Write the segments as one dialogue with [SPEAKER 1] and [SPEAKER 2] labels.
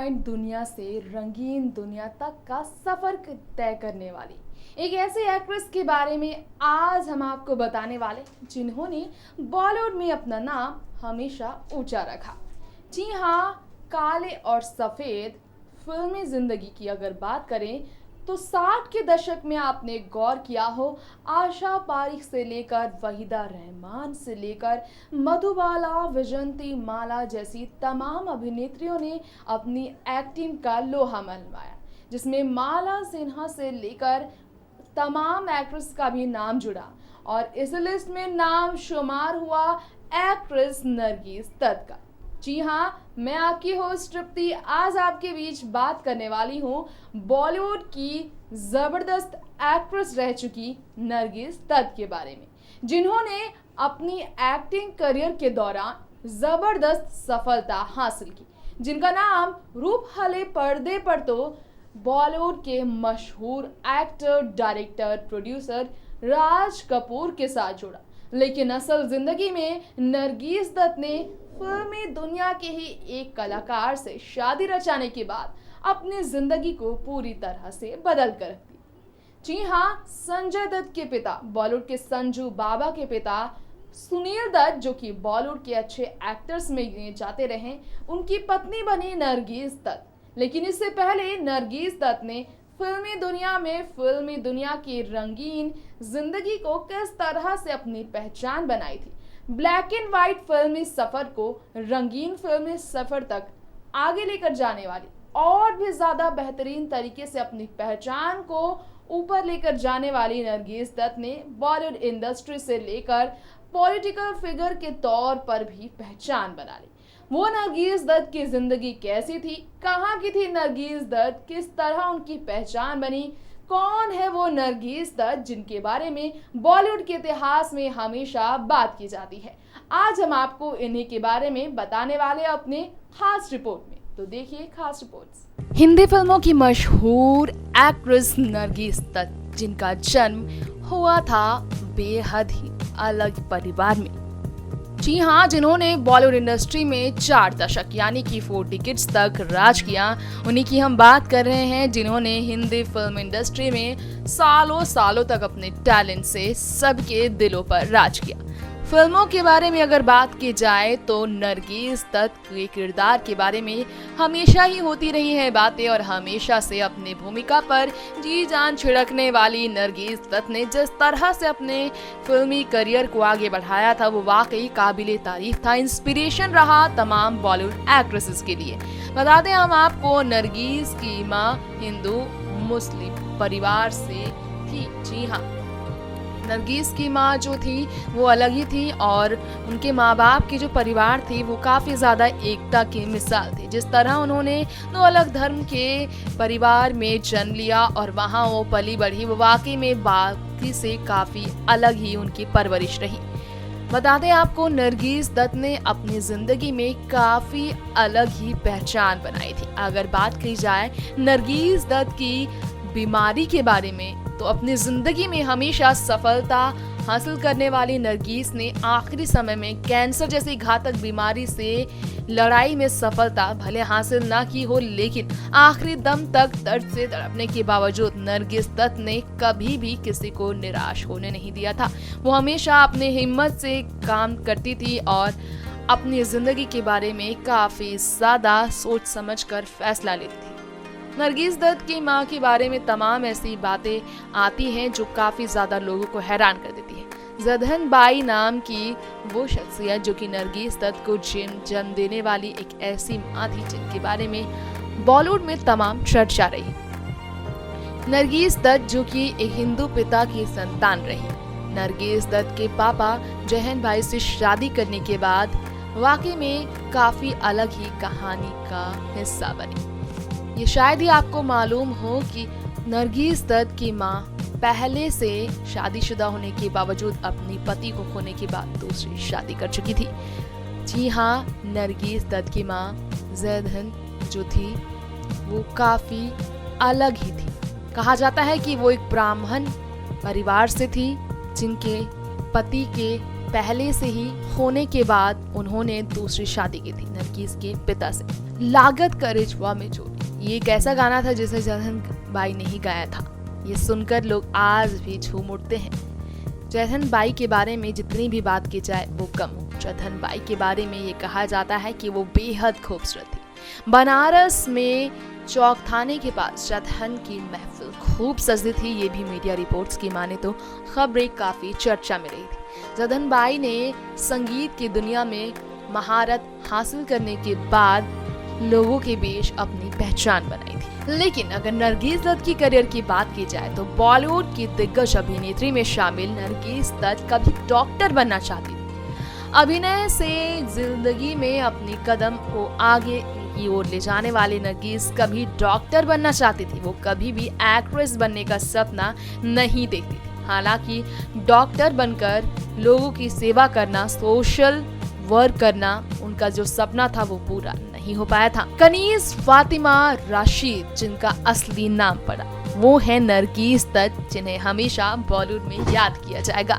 [SPEAKER 1] White दुनिया से रंगीन दुनिया तक का सफर तय करने वाली एक ऐसी एक्ट्रेस के बारे में आज हम आपको बताने वाले जिन्होंने बॉलीवुड में अपना नाम हमेशा ऊंचा रखा। जी हाँ, काले और सफ़ेद फिल्मी जिंदगी की अगर बात करें तो 60 के दशक में आपने गौर किया हो, आशा पारिक से लेकर वहीदा रहमान से लेकर मधुबाला, विजंती माला जैसी तमाम अभिनेत्रियों ने अपनी एक्टिंग का लोहा मनवाया, जिसमें माला सिन्हा से लेकर तमाम एक्ट्रेस का भी नाम जुड़ा और इस लिस्ट में नाम शुमार हुआ एक्ट्रेस नरगिस दत्त का। जी हाँ, मैं आपकी होस्ट तृप्ति आज आपके बीच बात करने वाली हूँ बॉलीवुड की ज़बरदस्त एक्ट्रेस रह चुकी नरगिस दत्त के बारे में, जिन्होंने अपनी एक्टिंग करियर के दौरान ज़बरदस्त सफलता हासिल की, जिनका नाम रूप हले पर्दे पर तो बॉलीवुड के मशहूर actor, director, producer Raj Kapoor के साथ जुड़ा, लेकिन असल जिंदगी में नरगिस दत्त ने फिल्मी दुनिया के ही एक कलाकार से शादी रचाने के बाद अपनी जिंदगी को पूरी तरह से बदल कर रख दी। जी हाँ, संजय दत्त के पिता, बॉलीवुड के संजू बाबा के पिता सुनील दत्त, जो कि बॉलीवुड के अच्छे एक्टर्स में गिने जाते रहे, उनकी पत्नी बनी नरगिस दत्त। लेकिन इससे पहले नरगिस दत्त ने फिल्मी दुनिया की रंगीन जिंदगी को किस तरह से अपनी पहचान बनाई थी, ब्लैक एंड व्हाइट फिल्मी सफर को रंगीन फिल्मी सफर तक आगे लेकर जाने वाली और भी ज्यादा बेहतरीन तरीके से अपनी पहचान को ऊपर लेकर जाने वाली नरगिस दत्त ने बॉलीवुड इंडस्ट्री से लेकर पॉलिटिकल फिगर के तौर पर भी पहचान बना ली। वो नरगिस दत्त की जिंदगी कैसी थी, कहाँ की थी नरगिस दत्त, किस तरह उनकी पहचान बनी, कौन है वो नरगिस दत्त जिनके बारे में बॉलीवुड के इतिहास में हमेशा बात की जाती है। आज हम आपको इन्हीं के बारे में बताने वाले अपने खास रिपोर्ट में, तो देखिए खास रिपोर्ट्स। हिंदी फिल्मों की मशहूर एक्ट्रेस नरगिस दत्त, जिनका जन्म हुआ था बेहद ही अलग परिवार में। जी हाँ, जिन्होंने बॉलीवुड इंडस्ट्री में 4 दशक यानी कि 4 डिकेड्स तक राज किया, उन्हीं की हम बात कर रहे हैं, जिन्होंने हिंदी फिल्म इंडस्ट्री में सालों तक अपने टैलेंट से सबके दिलों पर राज किया। फिल्मों के बारे में अगर बात की जाए तो नरगिस दत्त के किरदार के बारे में हमेशा ही होती रही है बातें और हमेशा से अपनी भूमिका पर जी जान छिड़कने वाली नरगिस दत्त ने जिस तरह से अपने फिल्मी करियर को आगे बढ़ाया था, वो वाकई काबिले तारीफ था, इंस्पिरेशन रहा तमाम बॉलीवुड एक्ट्रेसेस के लिए। बता दें हम आपको, नरगिस की माँ हिंदू मुस्लिम परिवार से थी। जी हाँ, नरगिस की माँ जो थी वो अलग ही थी और उनके माँ बाप की जो परिवार थी वो काफ़ी ज़्यादा एकता की मिसाल थी। जिस तरह उन्होंने 2 अलग धर्म के परिवार में जन्म लिया और वहाँ वो पली बढ़ी, वो वाकई में बाकी से काफ़ी अलग ही उनकी परवरिश रही। बता दें आपको, नरगिस दत्त ने अपनी ज़िंदगी में काफ़ी अलग ही पहचान बनाई थी। अगर बात की जाए नरगिस दत्त की बीमारी के बारे में, तो अपनी जिंदगी में हमेशा सफलता हासिल करने वाली नरगिस ने आखिरी समय में कैंसर जैसी घातक बीमारी से लड़ाई में सफलता भले हासिल ना की हो, लेकिन आखिरी दम तक दर्द से तड़पने के बावजूद नरगिस दत्त ने कभी भी किसी को निराश होने नहीं दिया था। वो हमेशा अपने हिम्मत से काम करती थी और अपनी जिंदगी के बारे में काफी ज्यादा सोच समझ कर फैसला लेती थी। नरगिस दत्त की माँ के बारे में तमाम ऐसी बातें आती हैं जो काफ़ी ज़्यादा लोगों को हैरान कर देती है। जदहन बाई नाम की वो शख्सियत जो कि नरगिस दत्त को जन्म देने वाली एक ऐसी माँ थी जिनके बारे में बॉलीवुड में तमाम चर्चा रही। नरगिस दत्त जो कि एक हिंदू पिता की संतान रही, नरगिस दत्त के पापा जहन भाई से शादी करने के बाद वाकई में काफ़ी अलग ही कहानी का हिस्सा बनी। ये शायद ही आपको मालूम हो कि नरगिस दत्त की माँ पहले से शादीशुदा होने के बावजूद अपनी पति को खोने के बाद दूसरी शादी कर चुकी थी। जी हाँ, नरगिस दत्त की माँ जैदहन जो थी वो काफ़ी अलग ही थी। कहा जाता है कि वो एक ब्राह्मण परिवार से थी, जिनके पति के पहले से ही होने के बाद उन्होंने दूसरी शादी की थी नरगिस के पिता से। लागत का रिजवा में चोरी, ये एक ऐसा गाना था जिसे जयधन बाई ने ही गाया था। ये सुनकर लोग आज भी झूम उठते हैं। जयधन बाई के बारे में जितनी भी बात की जाए वो कम हो। जयधन बाई के बारे में ये कहा जाता है कि वो बेहद खूबसूरत थी। बनारस में चौक थाने के पास जयधन की महफिल खूब सजी थी। ये भी मीडिया रिपोर्ट्स की माने तो खबरें काफी चर्चा में रही थी। जयधन बाई ने संगीत की दुनिया में महारत हासिल करने के बाद लोगों के बीच अपनी पहचान बनाई थी। लेकिन अगर नरगिस दत्त की करियर की बात की जाए तो बॉलीवुड की दिग्गज अभिनेत्री में शामिल नरगिस दत्त कभी डॉक्टर बनना चाहती थी। अभिनय से जिंदगी में अपनी कदम को आगे की ओर ले जाने वाली नरगिस कभी डॉक्टर बनना चाहती थी। वो कभी भी एक्ट्रेस बनने का सपना नहीं देखती थी। हालांकि डॉक्टर बनकर लोगों की सेवा करना, सोशल वर्क करना उनका जो सपना था वो पूरा नहीं हो पाया था। कनीज फातिमा राशिद जिनका असली नाम पड़ा, वो है नरगिस दत्त, जिन्हें हमेशा बॉलीवुड में याद किया जाएगा।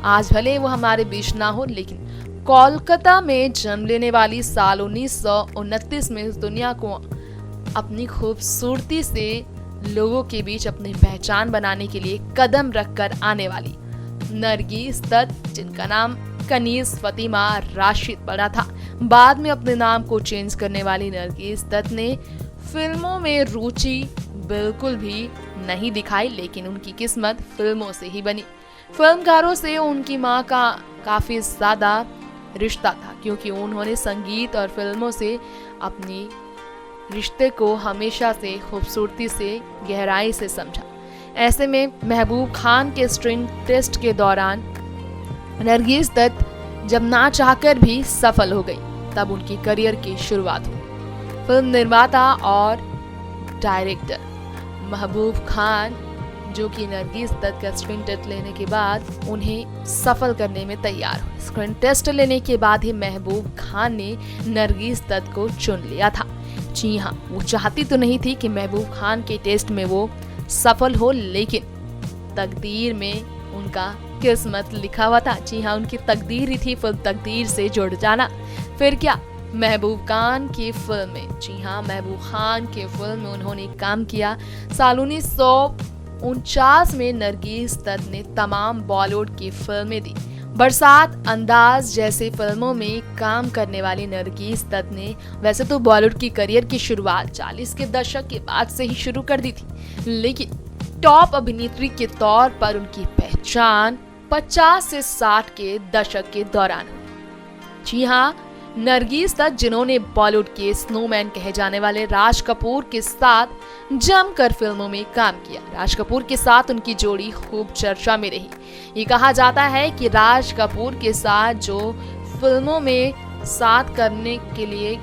[SPEAKER 1] आज भले वो हमारे बीच ना हो, लेकिन कोलकाता में जन्म लेने वाली साल 1929 में इस दुनिया को अपनी खूबसूरती से लोगों के बीच अपनी पहचान बनाने के लिए कदम रखकर आने वाली नरगिस दत्त, जिनका नाम कनीज फातिमा राशिद पड़ा था। बाद में अपने नाम को चेंज करने वाली नरगिस दत्त ने फिल्मों में रुचि बिल्कुल भी नहीं दिखाई, लेकिन उनकी किस्मत फिल्मों से ही बनी। फिल्मकारों से उनकी मां का काफी ज्यादा रिश्ता था, क्योंकि उन्होंने संगीत और फिल्मों से अपनी रिश्ते को हमेशा से खूबसूरती से, गहराई से समझा। ऐसे में महबूब खान के स्ट्रिंग टेस्ट के दौरान नरगिस दत्त जब ना चाहकर भी सफल हो गई, तब उनकी करियर की शुरुआत हुई। फिल्म निर्माता और डायरेक्टर महबूब खान, जो कि नरगिस दत्त का स्क्रीन टेस्ट लेने के बाद उन्हें सफल करने में तैयार हुए। स्क्रीन टेस्ट लेने के बाद ही महबूब खान ने नरगिस दत्त को चुन लिया था। जी हाँ, वो चाहती तो नहीं थी कि महबूब खान के टेस्ट में वो सफल हो, लेकिन तकदीर में उनका किस्मत लिखा हुआ था। जी हाँ, उनकी तकदीर ही थी फिल्म तकदीर से जुड़ जाना। फिर क्या, महबूब खान की फिल्म में, जी हाँ, महबूब खान की फिल्म में उन्होंने काम किया। साल 1949 में नरगिस दत्त ने तमाम बॉलीवुड की फिल्में दी। बरसात, अंदाज जैसे फिल्मों में काम करने वाली नरगिस दत्त ने वैसे तो बॉलीवुड की करियर की शुरुआत 40 के दशक के बाद से ही शुरू कर दी थी, लेकिन टॉप अभिनेत्री के तौर पर उनकी पहचान 50 से 60 के दशक के दौरान हुई। जी हाँ, नरगिस दत्त, जिन्होंने बॉलीवुड के स्नोमैन कहे जाने वाले राज कपूर के साथ जमकर फिल्मों में काम किया। राज कपूर के साथ उनकी जोड़ी खूब चर्चा में रही। ये कहा जाता है कि राज कपूर के साथ जो फिल्मों में साथ करने के लिए,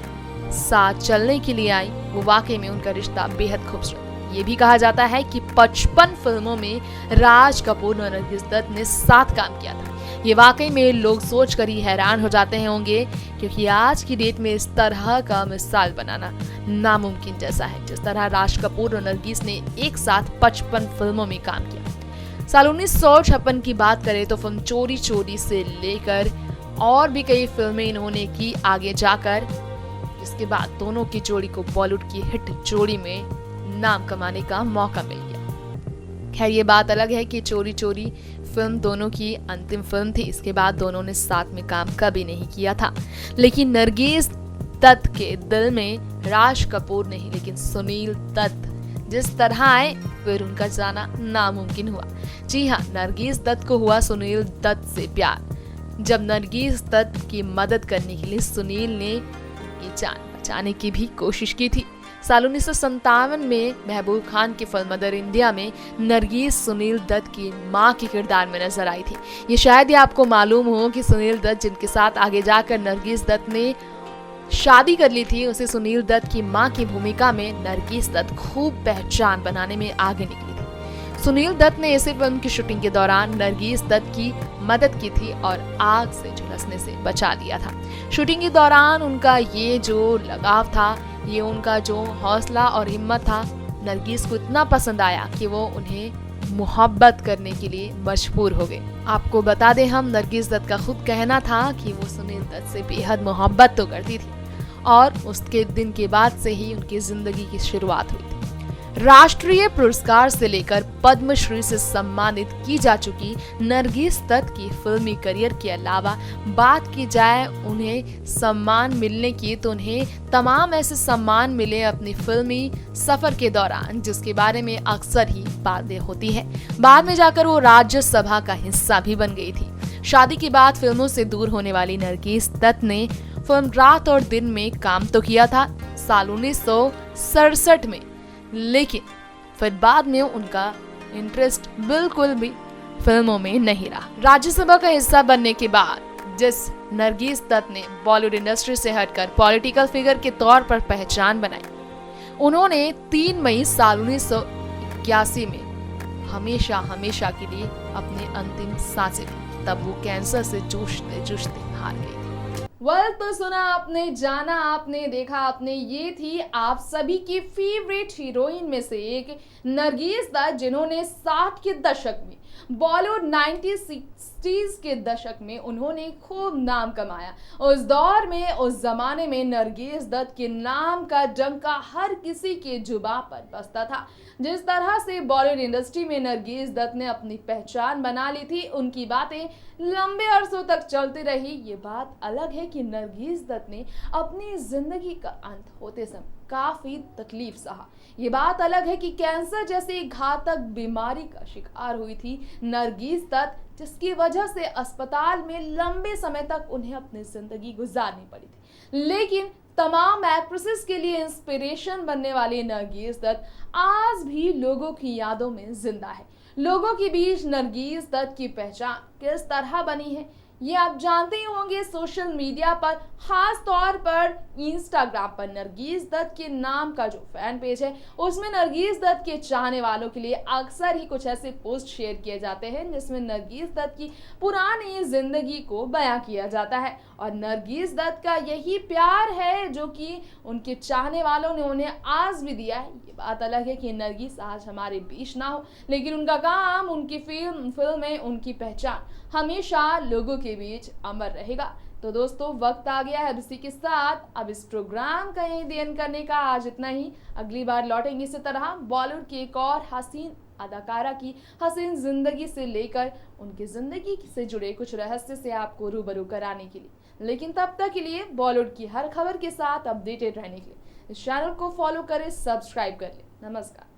[SPEAKER 1] साथ चलने के लिए आई, वो वाकई में उनका रिश्ता बेहद खूबसूरत। ये भी कहा जाता है कि 55 फिल्मों में राज कपूर और नरगिस दत्त ने साथ काम किया था। ये वाकई में लोग सोचकर ही हैरान हो जाते होंगे, क्योंकि आज की डेट में इस तरह का मिसाल बनाना नामुमकिन जैसा है, जिस तरह राज कपूर और नरगिस ने एक साथ 55 फिल्मों में काम किया। साल 1956 की बात करें तो फिल्म चोरी चोरी से लेकर और भी कई फिल्में इन्होंने की आगे जाकर, जिसके बाद दोनों की जोड़ी को बॉलीवुड की हिट जोड़ी में नाम कमाने का मौका मिल गया। खैर, ये बात अलग है कि चोरी चोरी फिल्म दोनों की अंतिम फिल्म थी। इसके बाद दोनों ने साथ में काम कभी नहीं किया था, लेकिन नरगिस दत्त के दिल में राज कपूर नहीं, लेकिन सुनील दत्त जिस तरह आए, फिर उनका जाना नामुमकिन हुआ। जी हाँ, नरगिस दत्त को हुआ सुनील दत्त से प्यार, जब नरगिस दत्त की मदद करने के लिए सुनील ने ये जान बचाने की भी कोशिश की थी। साल 1957 में महबूब खान की फिल्म मदर इंडिया में नरगिस सुनील दत्त की मां के किरदार में नजर आई थी। ये शायद ही आपको मालूम हो कि सुनील दत्त, जिनके साथ आगे जाकर नरगिस दत्त ने शादी कर ली थी, उसे सुनील दत्त की मां की भूमिका में नरगिस दत्त खूब पहचान बनाने में आगे निकली थी। सुनील दत्त ने इसी फिल्म की शूटिंग के दौरान नरगिस दत्त की मदद की थी और आग से झुलसने से बचा दिया था। शूटिंग के दौरान उनका ये जो लगाव था, ये उनका जो हौसला और हिम्मत था, नरगिस को इतना पसंद आया कि वो उन्हें मोहब्बत करने के लिए मजबूर हो गए। आपको बता दें, हम नरगिस दत्त का खुद कहना था कि वो सुनील दत्त से बेहद मोहब्बत तो करती थी और उसके दिन के बाद से ही उनकी जिंदगी की शुरुआत हुई थी। राष्ट्रीय पुरस्कार से लेकर पद्मश्री से सम्मानित की जा चुकी नरगिस दत्त की फिल्मी करियर के अलावा बात की जाए उन्हें सम्मान मिलने की, तो उन्हें तमाम ऐसे सम्मान मिले अपनी फिल्मी सफर के दौरान, जिसके बारे में अक्सर ही बातें होती है। बाद में जाकर वो राज्यसभा का हिस्सा भी बन गई थी। शादी के बाद फिल्मों से दूर होने वाली नरगिस दत्त ने फिल्म रात और दिन में काम तो किया था साल 1967 में, लेकिन फिर बाद में उनका इंटरेस्ट बिल्कुल भी फिल्मों में नहीं रहा। राज्यसभा का हिस्सा बनने के बाद जिस नरगिस दत्त ने बॉलीवुड इंडस्ट्री से हटकर पॉलिटिकल फिगर के तौर पर पहचान बनाई, उन्होंने 3 मई साल 1981 में हमेशा हमेशा के लिए अपने अंतिम सांसें ली। तब वो कैंसर से जूझते जूझते हार गई थी। तो सुना आपने, जाना आपने, देखा आपने, ये थी आप सभी की फेवरेट हीरोइन में से एक नरगिस दत्त, जिन्होंने 60 के दशक में, बॉलीवुड 1960s के दशक में उन्होंने खूब नाम कमाया। उस दौर में, उस जमाने में नरगिस दत्त के नाम का डंका हर किसी के जुबान पर बजता था। जिस तरह से बॉलीवुड इंडस्ट्री में नरगिस दत्त ने अपनी पहचान बना ली थी, उनकी बातें लंबे अरसों तक चलती रही। ये बात अलग है कि नरगिस दत्त ने अपनी जिंदगी का अंत होते समय काफी तकलीफ सहा। ये बात अलग है कि कैंसर जैसी घातक बीमारी का शिकार हुई थी नरगिस दत्त, जिसकी वजह से अस्पताल में लंबे समय तक उन्हें अपनी जिंदगी गुजारनी पड़ी थी। लेकिन तमाम एक्ट्रेसेस के लिए इंस्पिरेशन बनने वाली नरगिस दत्त आज भी लोगों की यादों में जिंदा है। लोगों के बीच नरगिस दत्त की पहचान किस तरह बनी है, ये आप जानते ही होंगे। सोशल मीडिया पर, खास तौर पर इंस्टाग्राम पर, नरगिस दत्त के नाम का जो फैन पेज है, उसमें नरगिस दत्त के चाहने वालों के लिए अक्सर ही कुछ ऐसे पोस्ट शेयर किए जाते हैं जिसमें नरगिस दत्त की पुरानी जिंदगी को बयां किया जाता है। और नरगिस दत्त का यही प्यार है जो कि उनके चाहने वालों ने उन्हें आज भी दिया है। ये बात अलग है कि नरगिस आज हमारे बीच ना हो, लेकिन उनका काम, उनकी फिल्में, उनकी पहचान हमेशा लोगों के बीच अमर रहेगा। तो दोस्तों, वक्त आ गया है इसी के साथ अब इस प्रोग्राम का यही देन करने का। आज इतना ही। अगली बार लौटेंगे इसी तरह बॉलीवुड की एक और हसीन अदाकारा की हसीन जिंदगी से लेकर उनकी जिंदगी से जुड़े कुछ रहस्य से आपको रूबरू कराने के लिए। लेकिन तब तक के लिए बॉलीवुड की हर खबर के साथ अपडेटेड रहने के लिए इस चैनल को फॉलो करें, सब्सक्राइब कर लें। नमस्कार।